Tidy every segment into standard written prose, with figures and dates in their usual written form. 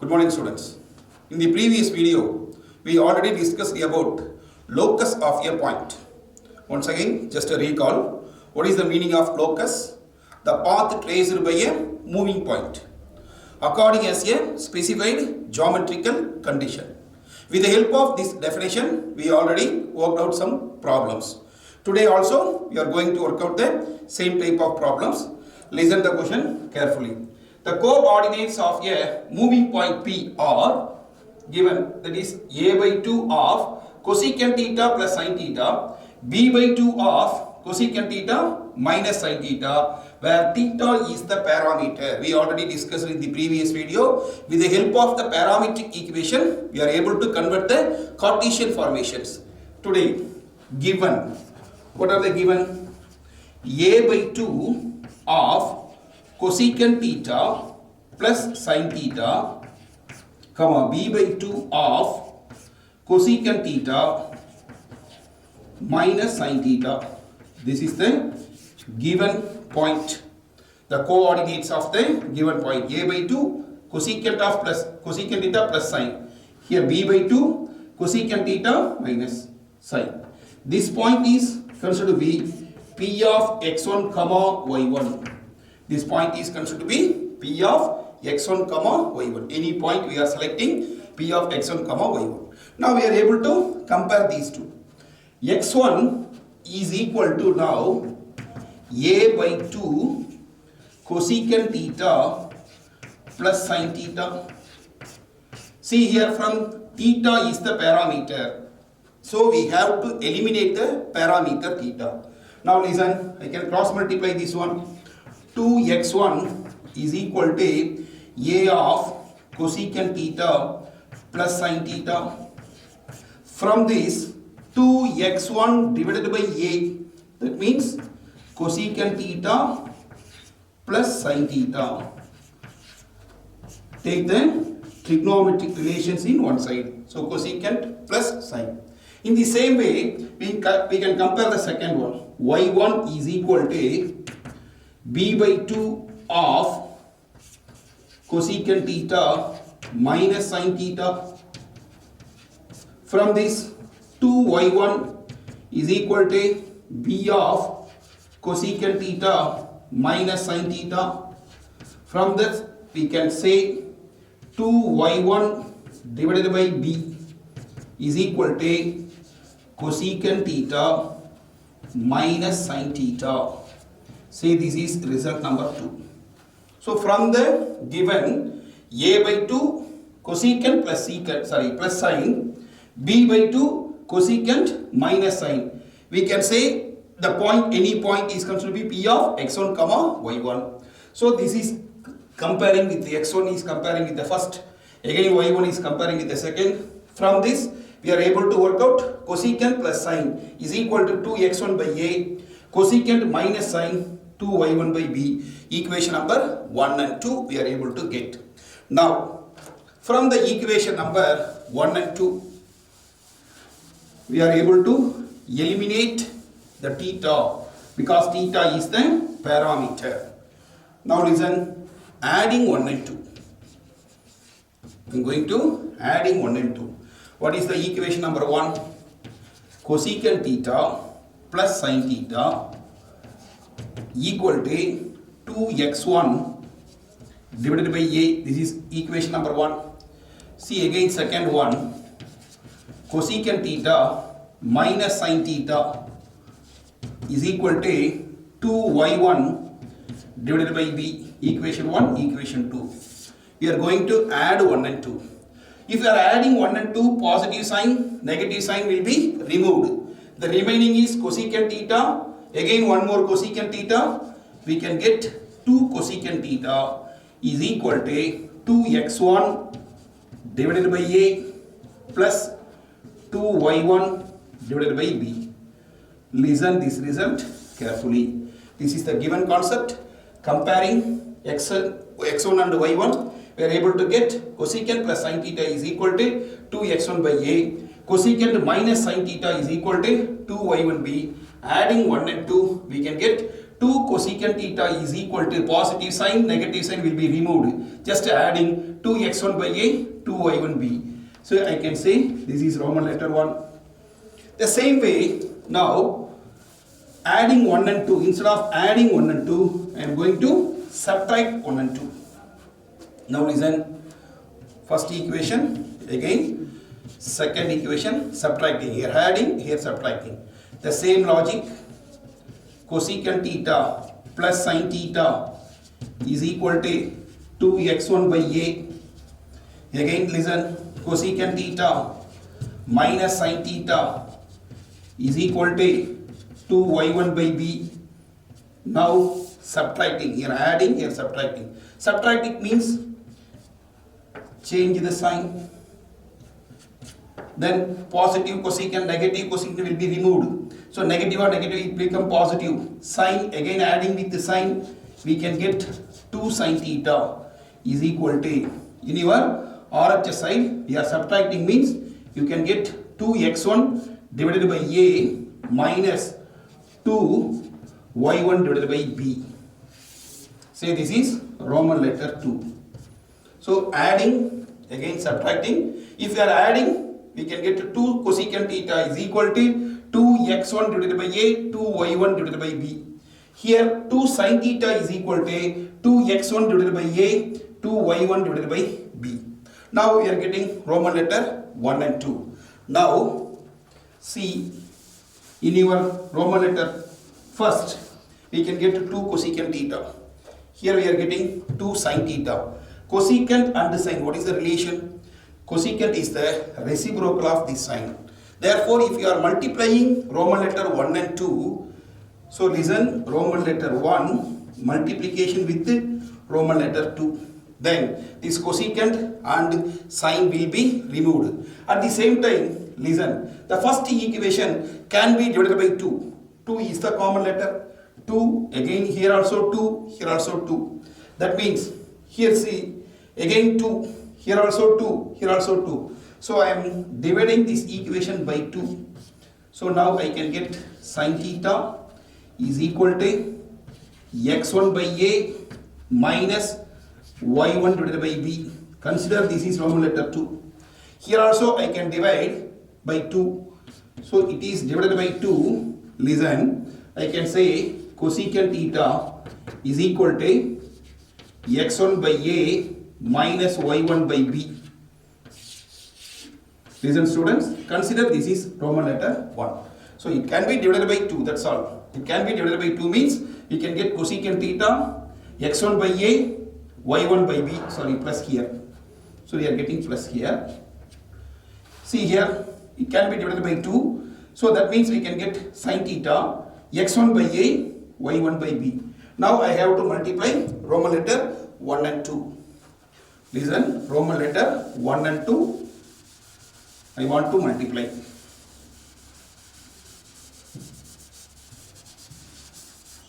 Good morning, students. In the previous video, we already discussed about locus of a point. Once again, just a recall. What is the meaning of locus? The path traced by a moving point, according as a specified geometrical condition. With the help of this definition, we already worked out some problems. Today also, we are going to work out the same type of problems. Listen the question carefully. The coordinates of a moving point P are given, that is a by 2 of cosecant theta plus sin theta, b by 2 of cosecant theta minus sin theta, where theta is the parameter. We already discussed in the previous video. With the help of the parametric equation, we are able to convert the Cartesian formations. Today, given, what are they given? A by 2 of cosecant theta plus sin theta, comma, b by 2 of cosecant theta minus sin theta. This is the given point. The coordinates of the given point. A by 2 cosecant theta plus sin. Here b by 2 cosecant theta minus sin. This point is considered to be P of x1 comma y1. This point is considered to be P of x1 comma y1. Any point we are selecting P of x1 comma y1. Now we are able to compare these two. x1 is equal to now a by 2 cosecant theta plus sin theta. See here, from theta is the parameter. So we have to eliminate the parameter theta. Now listen, I can cross multiply this one. 2x1 is equal to a of cosecant theta plus sin theta. From this, 2x1 divided by a, that means cosecant theta plus sin theta. Take the trigonometric relations in one side. So cosecant plus sin. In the same way, we can compare the second one. y1 is equal to b by 2 of cosecant theta minus sin theta. From this, 2y1 is equal to b of cosecant theta minus sin theta. From this, we can say 2y1 divided by b is equal to cosecant theta minus sin theta. Say this is result number 2. So from the given a by 2 cosecant plus secant, plus sin, b by 2 cosecant minus sin, we can say the point, any point is considered to be P of x1 comma y1. So this is comparing with the x1 is comparing with the first, again y1 is comparing with the second. From this we are able to work out cosecant plus sin is equal to 2x1 by a, cosecant minus sin 2y1 by b. Equation number 1 and 2 we are able to get. Now from the equation number 1 and 2 we are able to eliminate the theta because theta is the parameter. Now listen, adding 1 and 2. I am going to adding 1 and 2. What is the equation number 1? Cosecant theta plus sin theta equal to 2x1 divided by a. This is equation number 1. See again second one. Cosecant theta minus sin theta is equal to 2y1 divided by b. Equation 1, equation 2. We are going to add 1 and 2. If you are adding 1 and 2, positive sign, negative sign will be removed. The remaining is cosecant theta. Again one more cosecant theta. We can get 2 cosecant theta is equal to 2x1 divided by a plus 2y1 divided by b. Listen this result carefully. This is the given concept. Comparing x1 and y1, we are able to get cosecant plus sin theta is equal to 2x1 by a, cosecant minus sin theta is equal to 2y1b. Adding 1 and 2, we can get 2 cosecant theta is equal to positive sign, negative sign will be removed. Just adding 2x1 by a, 2y1b. So I can say this is Roman letter 1. The same way, now adding 1 and 2, instead of adding 1 and 2, I am going to subtract 1 and 2. Now listen, first equation, again, second equation, subtracting, here adding, here subtracting. The same logic, cosecant theta plus sin theta is equal to 2x1 by a. Again listen, cosecant theta minus sin theta is equal to 2y1 by b. Now subtracting, here adding, here subtracting. Subtracting means change the sign. Then positive cosecant, negative cosecant will be removed. So negative or negative it become positive. Sin, again adding with the sign, we can get 2 sin theta is equal to, in your RHS side, we are subtracting means you can get 2x1 divided by a minus 2y1 divided by b. Say this is Roman letter 2. So adding, again subtracting. If you are adding, we can get 2 cosecant theta is equal to 2x1 divided by a, 2y1 divided by b. Here 2 sin theta is equal to 2x1 divided by a, 2y1 divided by b. Now we are getting Roman letter 1 and 2. Now see, in your Roman letter first, we can get 2 cosecant theta. Here we are getting 2 sin theta. Cosecant and sine, what is the relation? Cosecant is the reciprocal of this sign. Therefore, if you are multiplying Roman letter 1 and 2, so listen, Roman letter 1 multiplication with Roman letter 2. Then this cosecant and sine will be removed. At the same time, listen, the first equation can be divided by 2. 2 is the common letter. 2, again here also 2, here also 2. That means, here see, again 2, here also 2, here also 2. So I am dividing this equation by 2. So now I can get sin theta is equal to x1 by a minus y1 divided by b. Consider this is Roman letter 2. Here also I can divide by 2. So it is divided by 2. Listen, I can say cosecant theta is equal to x1 by a minus y1 by b. Listen students, consider this is Roman letter 1. So it can be divided by 2, that's all. It can be divided by 2 means you can get cosecant theta x1 by a y1 by b, sorry, plus here. So we are getting plus here. See here, it can be divided by 2. So that means we can get sin theta x1 by a y1 by b. Now I have to multiply Roman letter 1 and 2. Listen, Roman letter 1 and 2, I want to multiply.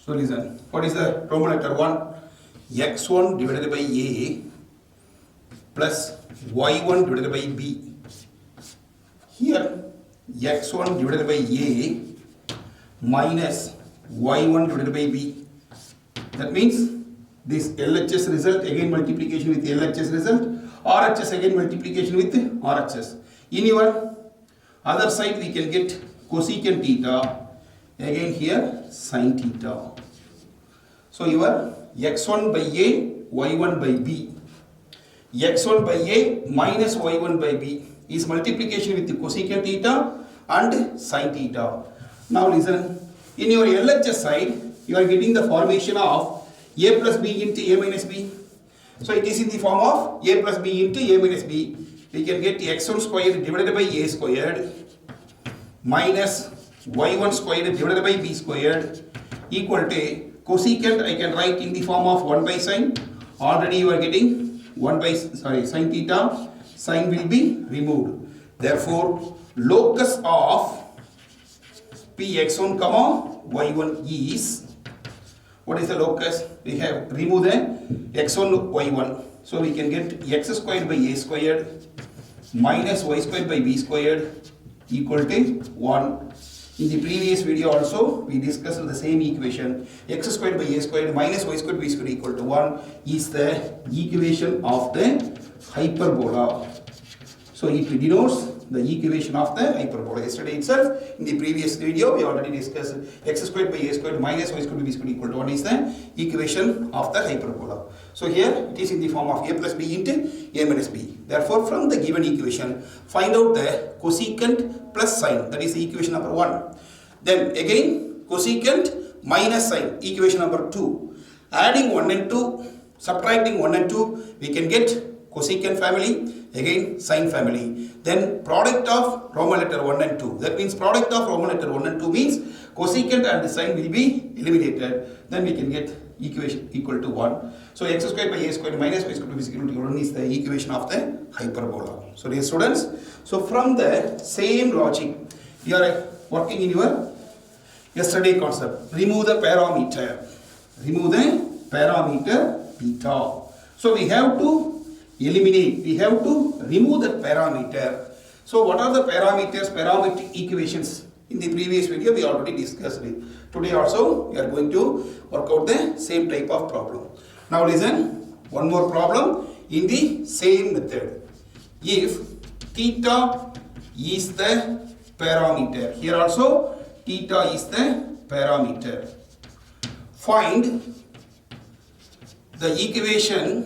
So listen, what is the Roman letter 1? x1 divided by a plus y1 divided by b. Here x1 divided by a minus y1 divided by b. That means this LHS result again multiplication with LHS result, RHS again multiplication with RHS. In your other side we can get cosecant theta, again here sin theta. So your x1 by a, y1 by b. x1 by a minus y1 by b is multiplication with the cosecant theta and sin theta. Now listen, in your LHS side you are getting the formation of a plus b into a minus b. So it is in the form of a plus b into a minus b. We can get x1 squared divided by a squared minus y1 squared divided by b squared equal to cosecant I can write in the form of 1 by sine. Already you are getting 1 by sin theta. Sine will be removed. Therefore, locus of px1 comma y1 is, what is the locus? We have removed the x1 y1. So we can get x squared by a squared minus y squared by b squared equal to 1. In the previous video also, we discussed the same equation. X squared by a squared minus y squared b squared equal to 1 is the equation of the hyperbola. So it denotes the equation of the hyperbola. Yesterday itself, in the previous video, we already discussed x squared by a squared minus y squared b squared equal to 1 is the equation of the hyperbola. So here it is in the form of a plus b into a minus b. Therefore, from the given equation, find out the cosecant plus sine. That is the equation number 1. Then again cosecant minus sine, equation number 2. Adding 1 and 2, subtracting 1 and 2, we can get cosecant family, again sine family. Then product of Roman letter 1 and 2. That means product of Roman letter 1 and 2 means cosecant and the sine will be eliminated. Then we can get equation equal to 1. So x squared by a squared minus y squared is equal to 1 is the equation of the hyperbola. So dear students, so from the same logic, you are working in your yesterday concept. Remove the parameter. Remove the parameter beta. So we have to eliminate, we have to remove the parameter. So what are the parameters, parametric equations? In the previous video we already discussed it. Today also we are going to work out the same type of problem. Now listen, one more problem in the same method. If theta is the parameter, here also theta is the parameter. Find the equation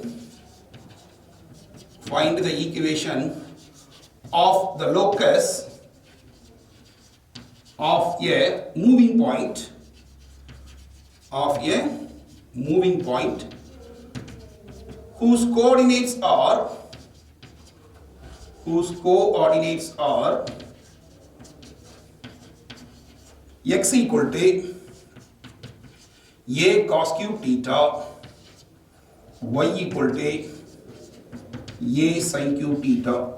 of the locus of a moving point whose coordinates are x equal to a cos cube theta, y equal to a sin cube theta.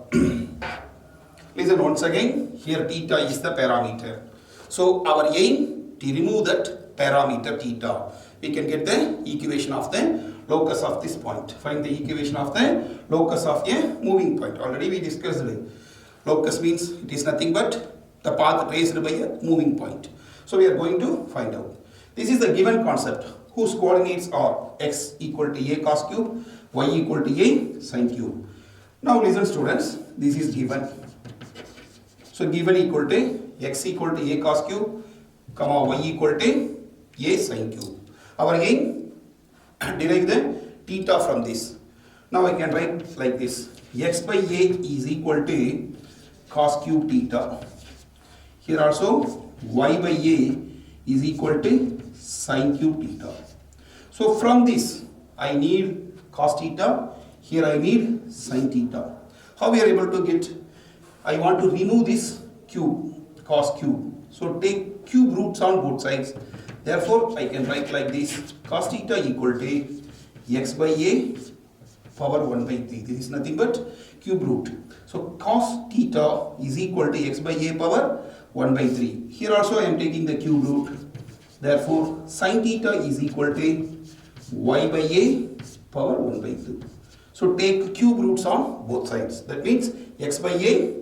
Listen once again, here theta is the parameter. So our aim to remove that parameter theta. We can get the equation of the locus of this point. Find the equation of the locus of a moving point. Already we discussed it. Locus means it is nothing but the path traced by a moving point. So we are going to find out. This is the given concept whose coordinates are x equal to a cos cube, y equal to a sin cube. Now listen students, this is given. So given equal to x equal to a cos cube, comma y equal to a sin cube. Our aim, derive the theta from this. Now I can write like this. X by a is equal to cos cube theta. Here also y by a is equal to sin cube theta. So from this I need cos theta. Here I need sin theta. How we are able to get? I want to remove this cube, cos cube. So take cube roots on both sides. Therefore, I can write like this. Cos theta equal to x by a power 1 by 3. This is nothing but cube root. So cos theta is equal to x by a power 1 by 3. Here also I am taking the cube root. Therefore, sin theta is equal to y by a power 1 by 2. So take cube roots on both sides. That means x by a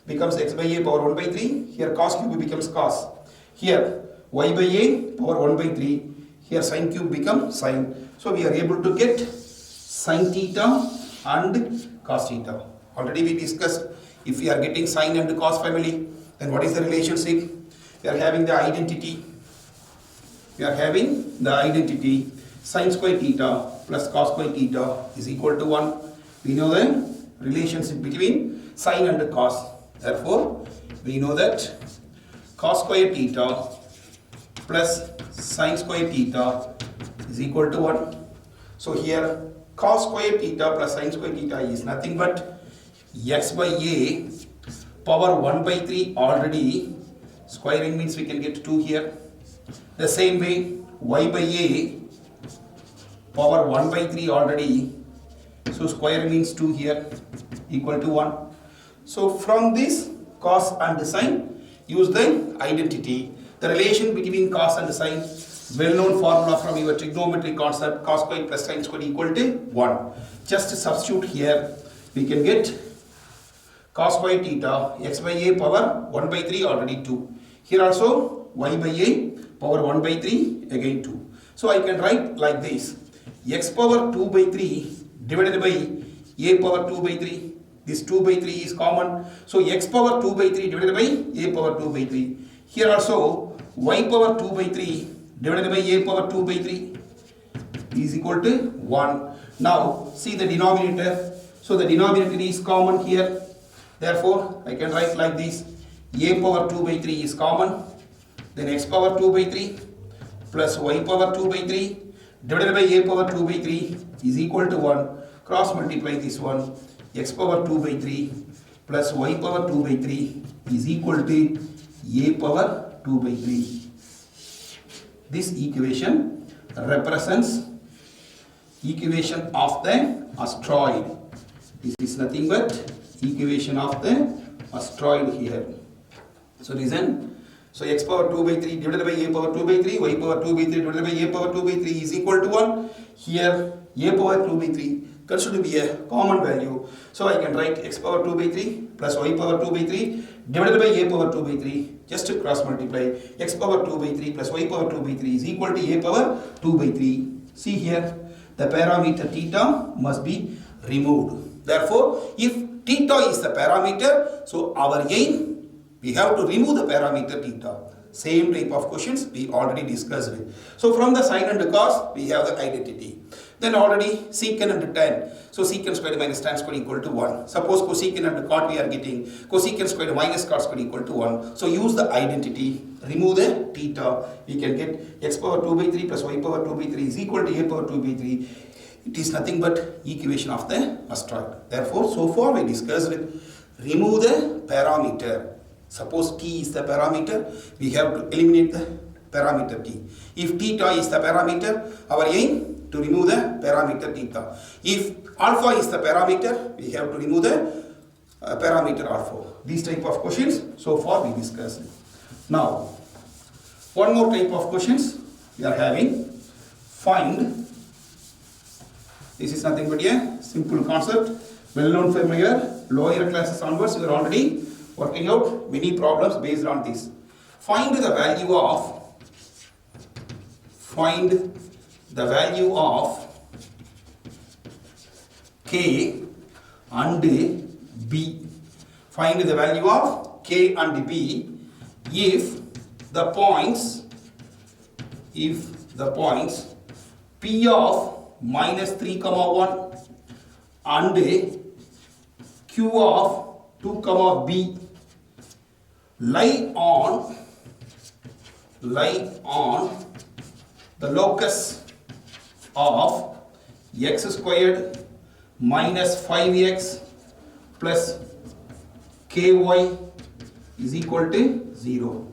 becomes x by a power 1 by 3. Here cos cube becomes cos. Here y by a power 1 by 3. Here sin cube becomes sin. So we are able to get sin theta and cos theta. Already we discussed if we are getting sin and cos family, then what is the relationship? We are having the identity. Sin square theta plus cos square theta is equal to 1. We know the relationship between sin and cos. Therefore, we know that cos square theta plus sin square theta is equal to 1. So here cos square theta plus sin square theta is nothing but x by a power 1 by 3 already. Squaring means we can get 2 here. The same way y by a power 1 by 3 already. So square means 2 here equal to 1. So from this cos and sine, use the identity. The relation between cos and sine, well-known formula from your trigonometry concept, cos square plus sin square equal to 1. Just substitute here, we can get cos square theta, x by a power 1 by 3 already 2 Here also y by a power 1 by 3 again 2. So I can write like this, x power 2 by 3 divided by a power 2 by 3. This 2 by 3 is common. So x power 2 by 3 divided by a power 2 by 3. Here also y power 2 by 3 divided by a power 2 by 3 is equal to 1. Now see the denominator. So the denominator is common here. Therefore I can write like this, a power 2 by 3 is common. Then x power 2 by 3 plus y power 2 by 3 divided by a power 2 by 3 is equal to 1. Cross multiply this one, x power 2 by 3 plus y power 2 by 3 is equal to a power 2 by 3. This equation represents equation of the asteroid. This is nothing but equation of the asteroid here. So listen. So x power 2 by 3 divided by a power 2 by 3, y power 2 by 3 divided by a power 2 by 3 is equal to 1. Here a power 2 by 3 considered to be a common value. So I can write x power 2 by 3 plus y power 2 by 3 divided by a power 2 by 3. Just to cross multiply, x power 2 by 3 plus y power 2 by 3 is equal to a power 2 by 3. See here, the parameter theta must be removed. Therefore, if theta is the parameter, so our aim, we have to remove the parameter theta. Same type of questions we already discussed it. So from the sine and the cos, we have the identity. Then already secant and tan. So secant squared minus tan squared equal to 1. Suppose cosecant and cot we are getting. Cosecant squared minus cot squared equal to 1. So use the identity. Remove the theta. We can get x power 2 by 3 plus y power 2 by 3 is equal to a power 2 by 3. It is nothing but equation of the asteroid. Therefore, so far we discussed it. Remove the parameter. Suppose t is the parameter, we have to eliminate the parameter t. If theta is the parameter, our aim to remove the parameter theta. If alpha is the parameter, we have to remove the parameter alpha. These type of questions so far we discussed. Now, one more type of questions we are having. Find. This is nothing but a simple concept, well known from your lower classes onwards. We are already working out many problems based on this. Find the value of k and b. Find the value of k and b if the points p of minus 3, 1 and q of 2, b lie on the locus of x squared minus 5x plus ky is equal to 0.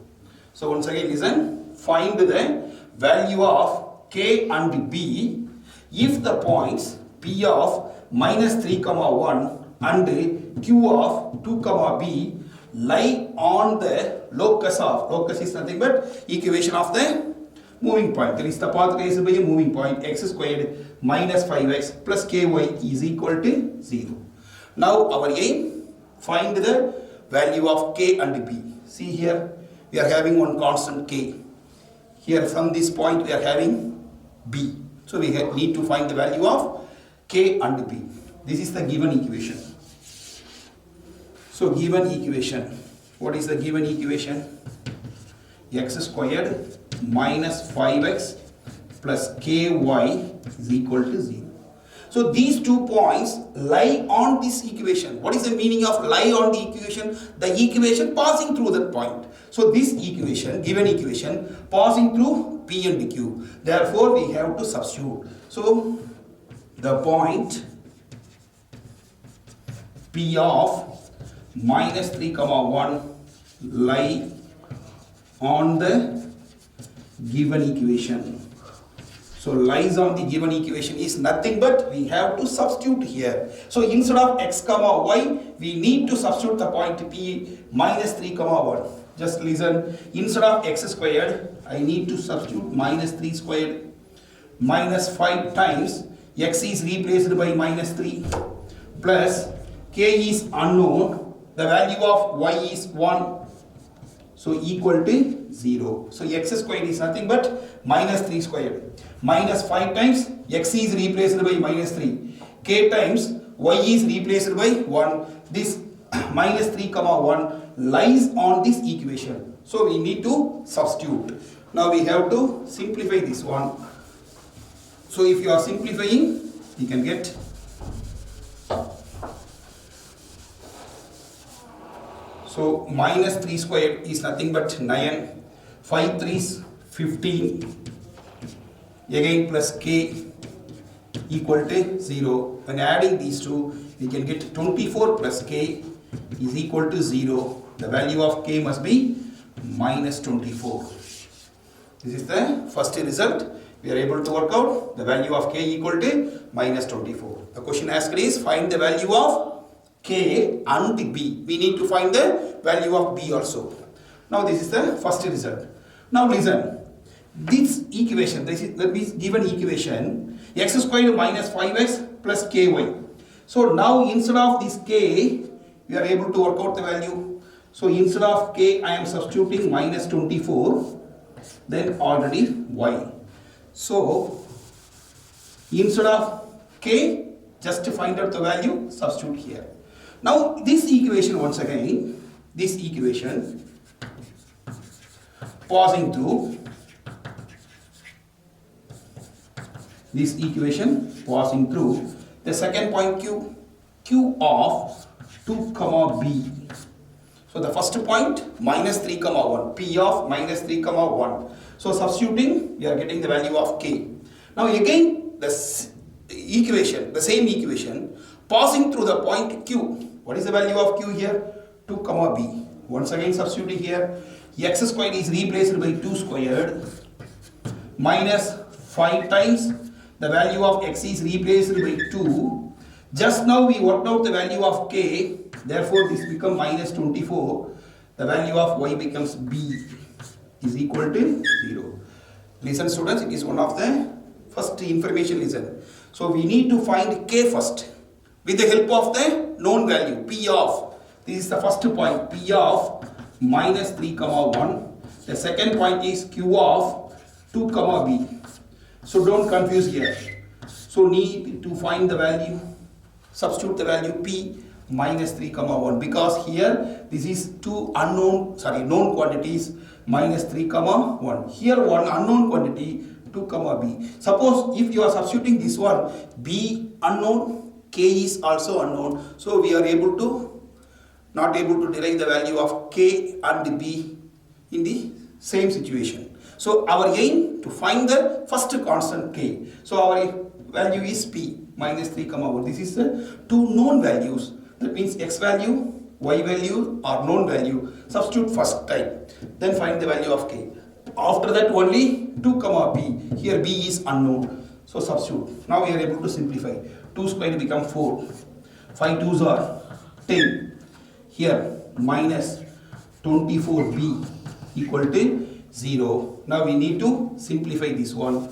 So once again listen, find the value of k and b if the points p of minus 3, 1 and q of 2, b lie on the locus is nothing but equation of the moving point. That is the path traced by a moving point x squared minus 5x plus ky is equal to 0. Now our aim, find the value of k and b. See here, we are having one constant k. Here from this point we are having b. So we need to find the value of k and b. This is the given equation. So given equation, what is the given equation? X squared minus 5x plus ky is equal to 0. So these 2 points lie on this equation. What is the meaning of lie on the equation? The equation passing through that point. So this equation, given equation, passing through p and q. Therefore we have to substitute. So the point p of minus 3, 1 lie on the given equation. So lies on the given equation is nothing but we have to substitute here. So instead of x, y, we need to substitute the point p minus 3, 1. Just listen. Instead of x squared, I need to substitute minus 3 squared minus 5 times x is replaced by minus 3 plus k is unknown. The value of y is 1 So equal to 0. So x squared is nothing but minus 3 squared. Minus 5 times x is replaced by minus 3. K times y is replaced by 1. This minus 3 comma 1 lies on this equation. So we need to substitute. Now we have to simplify this one. So if you are simplifying, you can get so minus 3 squared is nothing but 9. 5 3s 15. Again plus k equal to 0. When adding these two, we can get 24 plus k is equal to 0. The value of k must be minus 24. This is the first result. We are able to work out the value of k equal to minus 24. The question asked is find the value of k and b. We need to find the value of b also. Now this is the first result. Now listen. This equation, this is given equation x squared minus 5x plus ky. So now instead of this k, we are able to work out the value. So instead of k, I am substituting minus 24, then already y. So instead of k, just to find out the value, substitute here. Now this equation once again, this equation passing through the second point q of 2 comma b. So the first point minus 3 comma 1, p of minus 3 comma 1. So substituting, we are getting the value of k. Now again the equation, the same equation passing through the point q. What is the value of q here? 2 comma b. Once again substituting here, x squared is replaced by 2 squared minus 5 times the value of x is replaced by 2. Just now we worked out the value of k, therefore this becomes minus 24. The value of y becomes b is equal to 0. Listen students, it is one of the first information listen. So we need to find k first with the help of the known value p of, this is the first point, p of minus 3 comma 1. The second point is q of 2 comma b. So don't confuse here. So need to find the value, substitute the value p minus 3 comma 1, because here this is two known quantities minus 3 comma 1. Here one unknown quantity 2 comma b. Suppose if you are substituting this one, b unknown, k is also unknown. So we are not able to derive the value of k and b in the same situation. So our aim to find the first constant k. So our value is p minus 3 comma 1. This is the two known values. That means x value, y value or known value. Substitute first time. Then find the value of k. After that only 2 comma b. Here b is unknown. So substitute. Now we are able to simplify. 2 squared become 4. 5 2s are 10. Here minus 24b equal to 0. Now we need to simplify this one.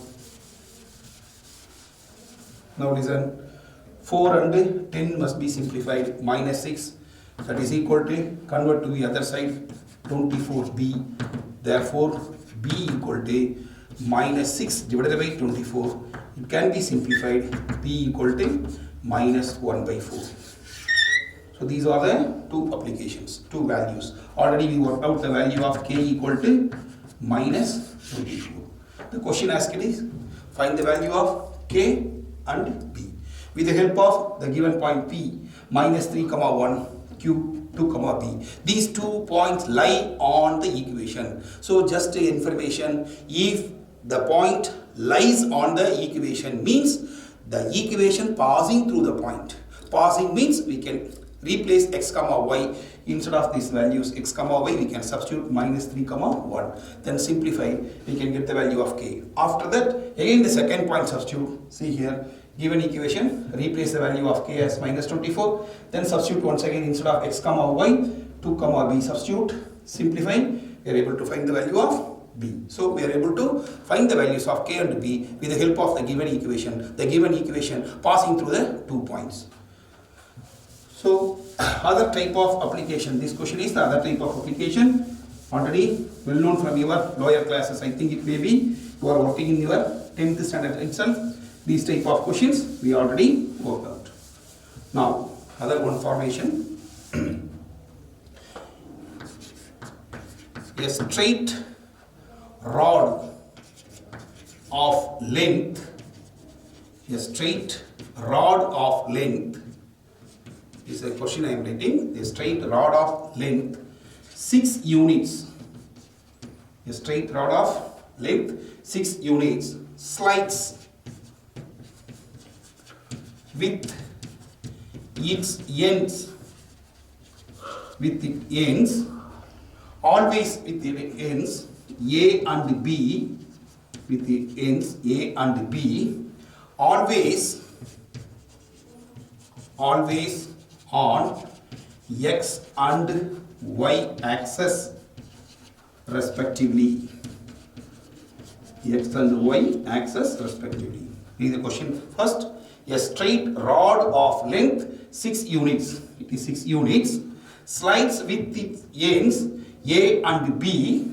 Now listen, 4 and 10 must be simplified. Minus 6, that is equal to, convert to the other side, 24b. Therefore b equal to minus 6 divided by 24. It can be simplified, b equal to minus 1 by 4. So these are the two applications, two values. Already we worked out the value of k equal to minus 24. The question asked is find the value of k and b. With the help of the given point p, minus 3 comma 1, q 2 comma b. These 2 points lie on the equation. So just information, if the point lies on the equation means the equation passing through the point. Passing means we can replace x comma y. Instead of these values x comma y, we can substitute minus 3 comma 1. Then simplify, we can get the value of k. After that, again the second point substitute. See here, given equation, replace the value of k as minus 24. Then substitute once again, instead of x comma y, 2 comma b. Substitute, simplify, we are able to find the value of b. So we are able to find the values of k and b with the help of the given equation. The given equation passing through the 2 points. So other type of application, this question is the other type of application. already well known from your lower classes. I think it may be you are working in your 10th standard itself. These type of questions we already worked out. Now, other one formation. A straight rod of length, a straight rod of length, this is a question I am writing, a straight rod of length 6 units, a straight rod of length 6 units slides with its ends, always with the ends A and B, with the ends A and B, always on X and Y axis respectively. X and Y axis respectively. Read the question first. A straight rod of length 6 units, it is 6 units, slides with its ends A and B,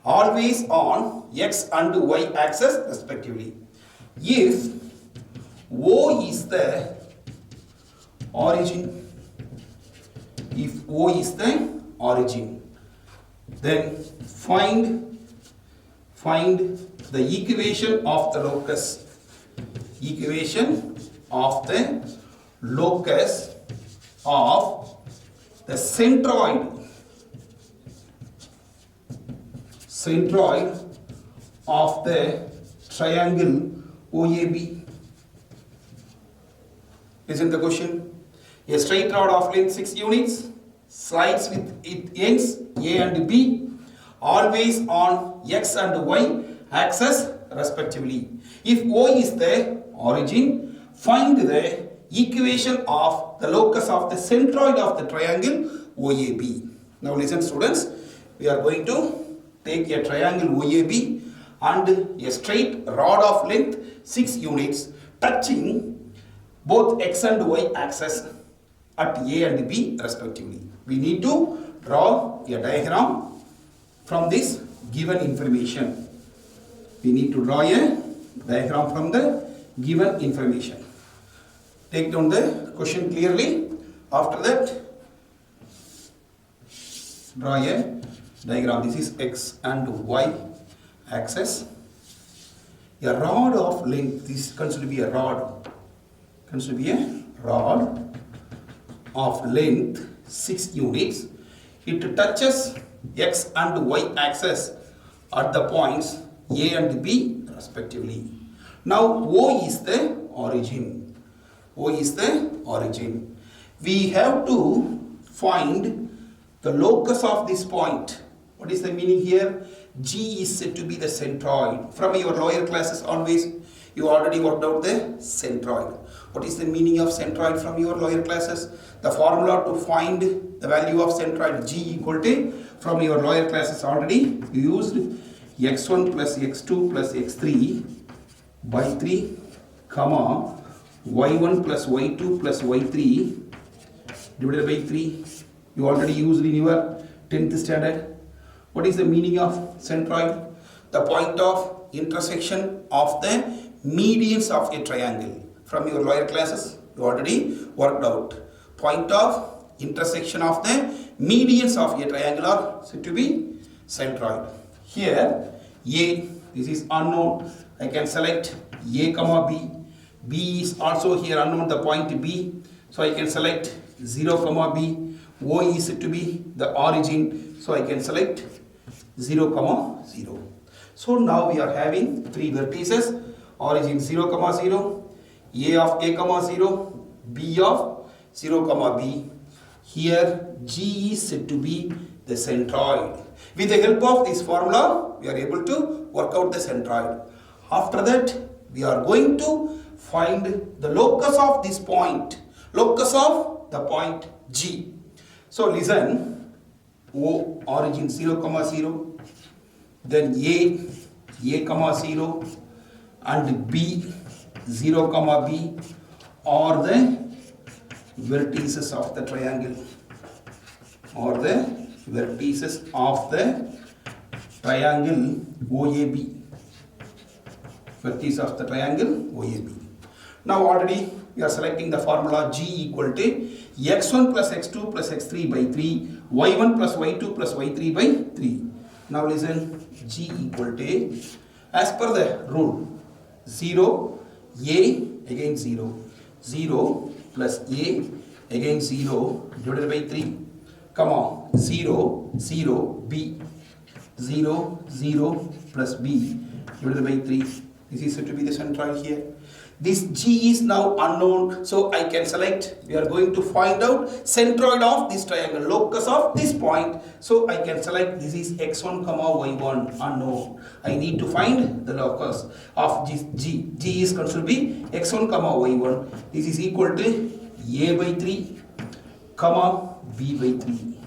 always on X and Y axis respectively. If O is the origin, then find the equation of the locus. Equation of the locus of the centroid of the triangle OAB. Listen the question. A straight rod of length 6 units slides with its ends A and B, always on X and Y axis respectively. If O is the origin, find the equation of the locus of the centroid of the triangle OAB. Now listen students, we are going to take a triangle OAB and a straight rod of length 6 units touching both X and Y axis at A and B respectively. We need to draw a diagram from this given information. We need to draw a diagram from the given information. Take down the question clearly. After that, draw a diagram. This is X and Y axis. A rod of length, this considered to be a rod. Considered to be a rod of length 6 units. It touches X and Y axis at the points A and B respectively. Now O is the origin. O is the origin. We have to find the locus of this point. What is the meaning here? G is said to be the centroid. From your lower classes always you already worked out the centroid. What is the meaning of centroid from your lower classes? The formula to find the value of centroid G equal to, from your lower classes already you used x1 plus x2 plus x3 by 3 comma y1 plus y2 plus y3 divided by 3. You already used in your 10th standard. What is the meaning of centroid? The point of intersection of the medians of a triangle. From your lower classes you already worked out. Point of intersection of the medians of a triangle are said to be centroid. Here A, this is unknown. I can select A comma B. B is also here unknown, the point B. So I can select 0 comma B. O is said to be the origin. So I can select 0 comma 0. So now we are having 3 vertices. Origin 0 comma 0. A of A comma 0. B of 0 comma B. Here G is said to be the centroid. With the help of this formula, we are able to work out the centroid. After that, we are going to find the locus of this point. Locus of the point G. So listen, O origin 0 comma 0, then A comma 0 and B 0 comma B are the vertices of the triangle. Or the vertices of the triangle OAB. Vertices of the triangle OAB. Now already we are selecting the formula G equal to x1 plus x2 plus x3 by 3, y1 plus y2 plus y3 by 3. Now listen, G equal to, as per the rule, 0, A again 0, 0 plus A again 0 divided by 3, come on, 0, 0, B, 0, 0 plus B divided by 3. This is said to be the centroid here. This G is now unknown, so I can select, we are going to find out centroid of this triangle, locus of this point. So I can select, this is x1 comma y1 unknown. I need to find the locus of this G. G is considered to be x1 comma y1. This is equal to A by 3 comma B by 3.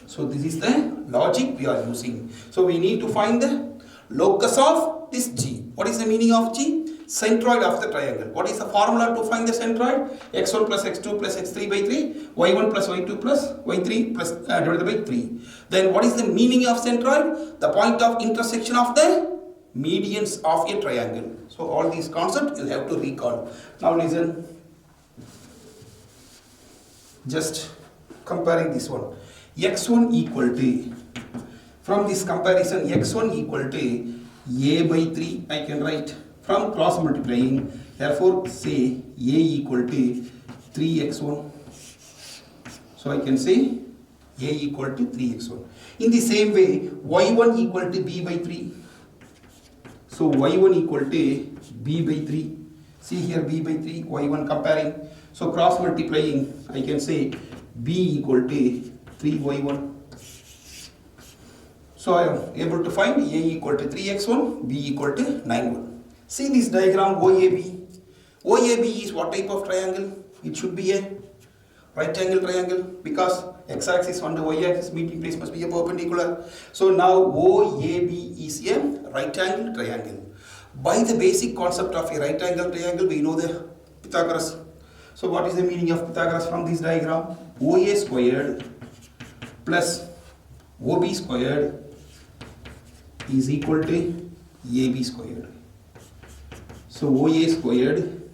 So this is the logic we are using. So we need to find the locus of this G. What is the meaning of G? Centroid of the triangle. What is the formula to find the centroid? x1 plus x2 plus x3 by 3, y1 plus y2 plus y3 plus divided by 3. Then what is the meaning of centroid? The point of intersection of the medians of a triangle. So all these concepts you have to recall. Now listen, just comparing this one. x1 equal to, from this comparison, x1 equal to a by 3 I can write. From cross multiplying, therefore say A equal to 3x1. So I can say A equal to 3x1. In the same way, y1 equal to B by 3. So y1 equal to B by 3. See here B by 3, y1 comparing. So cross multiplying, I can say B equal to 3y1. So I am able to find A equal to 3x1, B equal to 9y1. See this diagram OAB. OAB is what type of triangle? It should be a right angle triangle because x-axis and y-axis meeting place must be a perpendicular. So now OAB is a right angle triangle. By the basic concept of a right angle triangle, we know the Pythagoras. So what is the meaning of Pythagoras from this diagram? OA squared plus OB squared is equal to AB squared. So OA squared,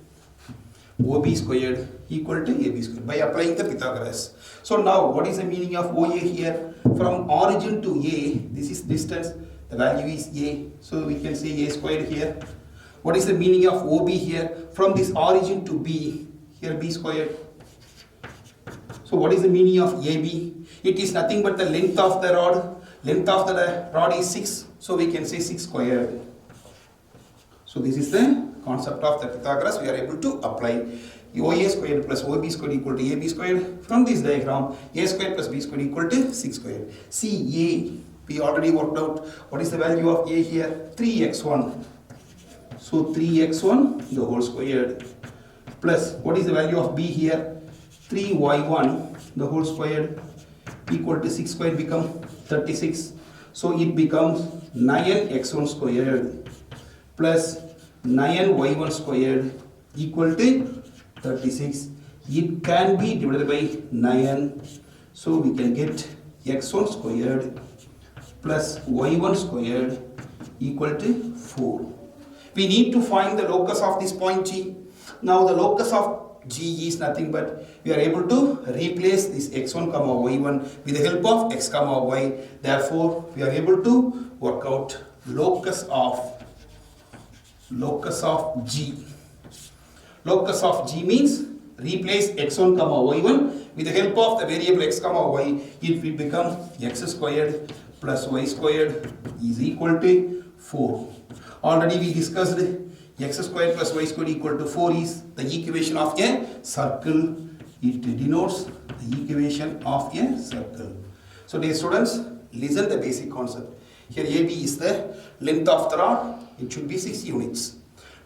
OB squared equal to AB squared by applying the Pythagoras. So now what is the meaning of OA here? From origin to A, this is distance, the value is A. So we can say A squared here. What is the meaning of OB here? From this origin to B, here B squared. So what is the meaning of AB? It is nothing but the length of the rod. Length of the rod is 6. So we can say 6 squared. So this is the concept of the Pythagoras we are able to apply. OA squared plus OB squared equal to AB squared. From this diagram, A squared plus B squared equal to 6 squared. See A, we already worked out what is the value of A here? 3x1. So 3x1 the whole squared plus what is the value of B here? 3y1 the whole squared equal to 6 squared become 36. So it becomes 9x1 squared plus 9y1 squared equal to 36. It can be divided by 9. So we can get x1 squared plus y1 squared equal to 4. We need to find the locus of this point G. Now the locus of G is nothing but we are able to replace this x1 comma y1 with the help of x comma y. Therefore we are able to work out locus of G. Locus of G means replace x1 comma y1 with the help of the variable x comma y. It will become x squared plus y squared is equal to 4. Already we discussed x squared plus y squared equal to 4 is the equation of a circle. It denotes the equation of a circle. So dear students, listen the basic concept. Here AB is the length of the rod. It should be 6 units.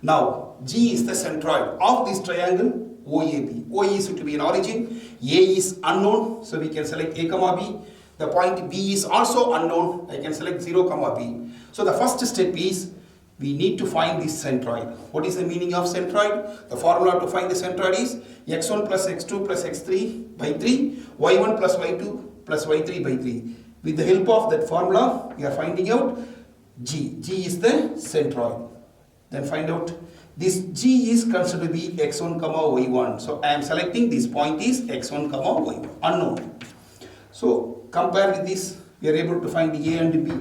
Now G is the centroid of this triangle OAB. OA is to be an origin. A is unknown. So we can select A comma B. The point B is also unknown. I can select 0 comma B. So the first step is we need to find this centroid. What is the meaning of centroid? The formula to find the centroid is x1 plus x2 plus x3 by 3, y1 plus y2 plus y3 by 3. With the help of that formula, we are finding out G. G is the centroid. Then find out this G is considered to be x1 comma y1. So I am selecting this point is x1 comma y1 unknown. So compare with this, we are able to find A and B.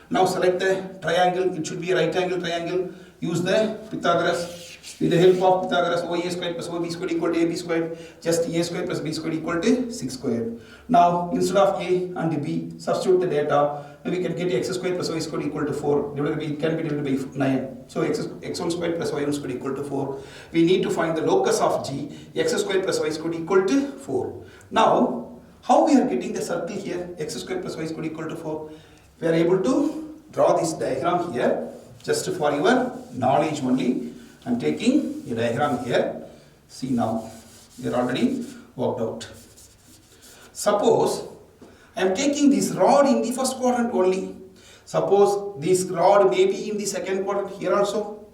Now select the triangle. It should be a right angle triangle. Use the Pythagoras. With the help of Pythagoras, OA squared plus OB squared equal to AB squared. Just A squared plus B squared equal to 6 squared. Now instead of A and B, substitute the data. We can get x squared plus y squared equal to 4. Divided by, it can be divided by 9. So x1 squared plus y1 squared equal to 4. We need to find the locus of G. X squared plus y squared equal to 4. Now, how we are getting the circle here? X squared plus y squared equal to 4. We are able to draw this diagram here. Just for your knowledge only. I am taking a diagram here. See now, we are already worked out. Suppose I am taking this rod in the first quadrant only. Suppose this rod may be in the second quadrant here also.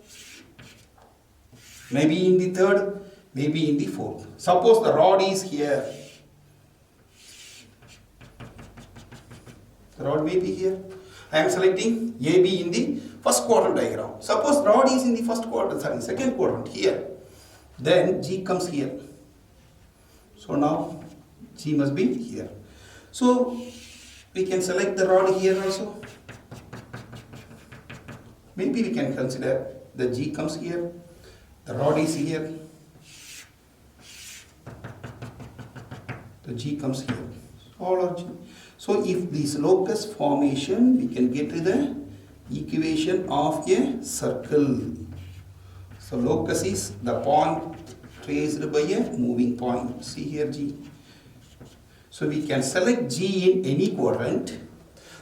Maybe in the third, maybe in the fourth. Suppose the rod is here. The rod may be here. I am selecting AB in the first quadrant diagram. Suppose rod is in the second quadrant here. Then G comes here. So now G must be here. So we can select the rod here also. Maybe we can consider the G comes here. The rod is here. The G comes here. All are G. So if this locus formation, we can get to the equation of a circle. So locus is the point traced by a moving point. See here G. So we can select G in any quadrant.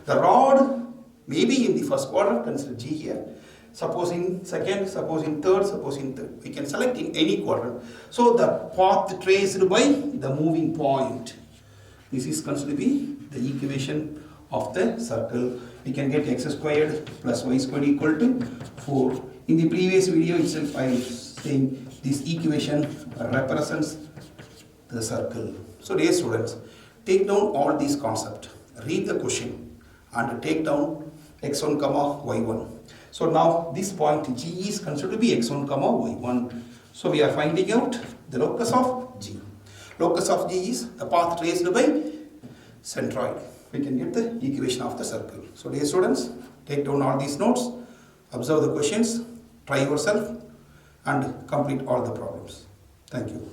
The rod may be in the first quadrant, consider G here. Suppose in second, suppose in third, suppose in third. We can select in any quadrant. So the path traced by the moving point. This is considered to be the equation of the circle. We can get x squared plus y squared equal to 4. In the previous video itself, I am saying this equation represents the circle. So dear students, take down all these concepts, read the question and take down x1 comma y1. So now this point G is considered to be x1 comma y1. So we are finding out the locus of G. Locus of G is the path traced by centroid. We can get the equation of the circle. So dear students, take down all these notes, observe the questions, try yourself and complete all the problems. Thank you.